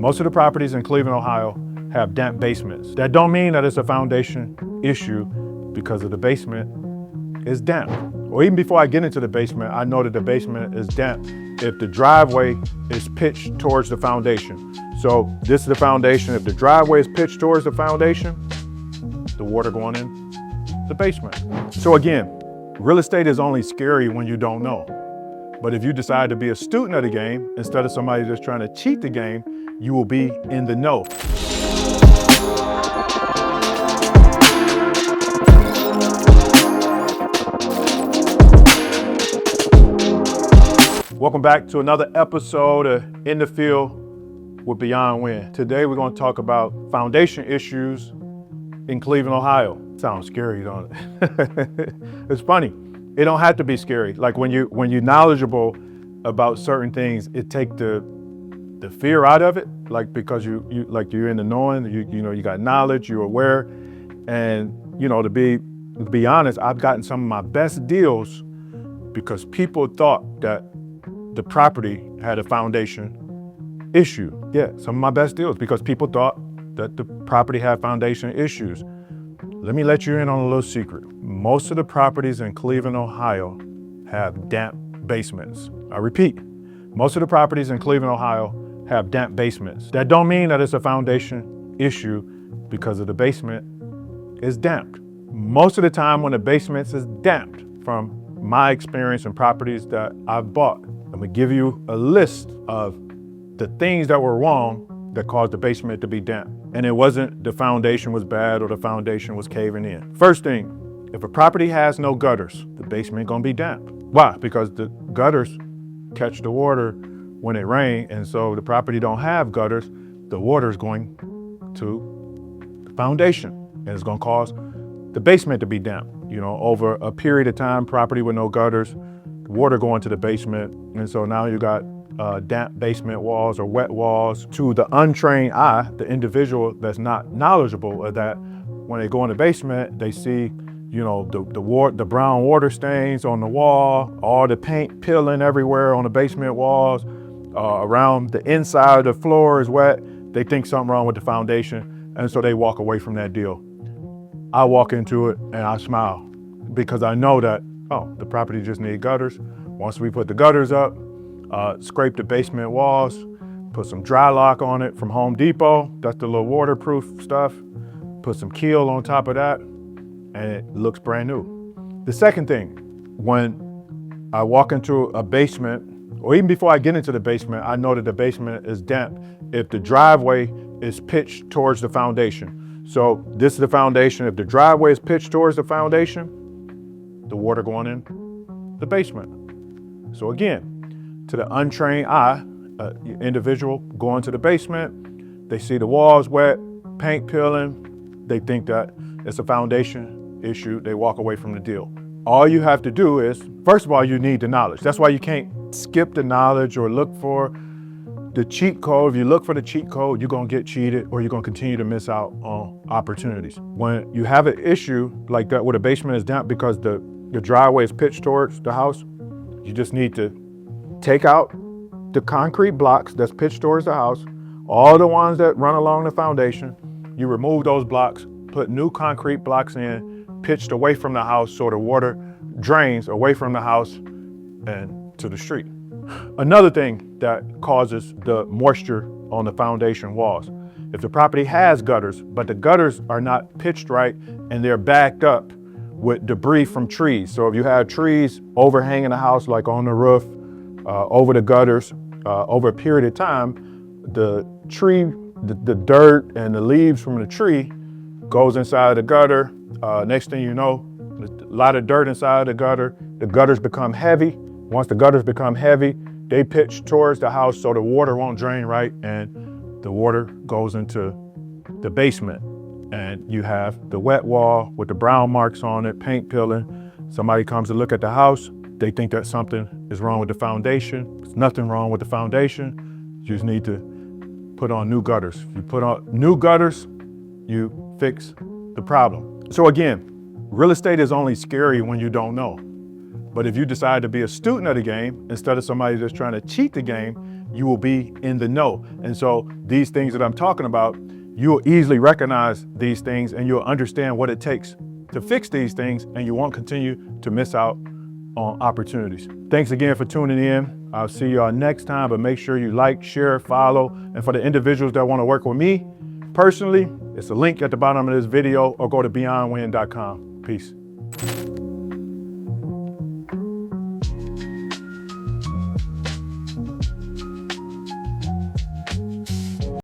Most of the properties in Cleveland, Ohio have damp basements. That don't mean that it's a foundation issue because of the basement is damp. Or even before I get into the basement, I know that the basement is damp if the driveway is pitched towards the foundation. So this is the foundation. If the driveway is pitched towards the foundation, the water going in the basement. So again, real estate is only scary when you don't know. But if you decide to be a student of the game, instead of somebody just trying to cheat the game, you will be in the know. Welcome back to another episode of In the Field with Beyond Wynn. Today we're going to talk about foundation issues in Cleveland, Ohio. Sounds scary, don't it? It's funny. It don't have to be scary. Like when you're knowledgeable about certain things, it takes the fear out of it. Like because you're in the knowing. You got knowledge. You're aware, and to be honest, I've gotten some of my best deals because people thought that the property had a foundation issue. Yeah, some of my best deals because people thought that the property had foundation issues. Let me let you in on a little secret. Most of the properties in Cleveland, Ohio have damp basements. I repeat, most of the properties in Cleveland, Ohio have damp basements. That don't mean that it's a foundation issue because of the basement is damped. Most of the time when the basement is damped, from my experience in properties that I've bought, I'm gonna give you a list of the things that were wrong that caused the basement to be damp. And it wasn't the foundation was bad or the foundation was caving in. First thing, if a property has no gutters, the basement gonna be damp. Why? Because the gutters catch the water when it rains, and so the property don't have gutters, the water is going to the foundation, and it's gonna cause the basement to be damp. Over a period of time, property with no gutters, water going to the basement, and so now you got damp basement walls or wet walls. To the untrained eye, the individual that's not knowledgeable of that, when they go in the basement, they see, the brown water stains on the wall, all the paint peeling everywhere on the basement walls, around the inside of the floor is wet. They think something wrong with the foundation, and so they walk away from that deal. I walk into it and I smile because I know that, the property just needs gutters. Once we put the gutters up, scrape the basement walls, put some dry lock on it from Home Depot. That's the little waterproof stuff. Put some keel on top of that, and it looks brand new. The second thing, when I walk into a basement, or even before I get into the basement, I know that the basement is damp if the driveway is pitched towards the foundation. So this is the foundation. If the driveway is pitched towards the foundation, the water going in the basement. So again, to the untrained eye, individual going to the basement, they see the walls wet, paint peeling, they think that it's a foundation issue, they walk away from the deal. All you have to do is, first of all, you need the knowledge. That's why you can't skip the knowledge or look for the cheat code. If you look for the cheat code, you're gonna get cheated or you're gonna continue to miss out on opportunities. When you have an issue like that where the basement is damp because the driveway is pitched towards the house, you just need to take out the concrete blocks that's pitched towards the house, all the ones that run along the foundation. You remove those blocks, put new concrete blocks in, pitched away from the house so the water drains away from the house and to the street. Another thing that causes the moisture on the foundation walls, if the property has gutters, but the gutters are not pitched right and they're backed up with debris from trees. So if you have trees overhanging the house, like on the roof, over the gutters, over a period of time, the tree, the dirt and the leaves from the tree goes inside the gutter. Next thing you know, a lot of dirt inside the gutters become heavy. Once the gutters become heavy, they pitch towards the house so the water won't drain right, and the water goes into the basement. And you have the wet wall with the brown marks on it, paint peeling. Somebody comes to look at the house, they think that something is wrong with the foundation. There's nothing wrong with the foundation. You just need to put on new gutters. You put on new gutters, you fix the problem. So again, real estate is only scary when you don't know. But if you decide to be a student of the game, instead of somebody just trying to cheat the game, you will be in the know. And so these things that I'm talking about, you'll easily recognize these things and you'll understand what it takes to fix these things, and you won't continue to miss out on opportunities. Thanks again for tuning in. I'll see y'all next time, but make sure you like, share, follow. And for the individuals that want to work with me personally, it's a link at the bottom of this video, or go to beyondwynn.com. Peace.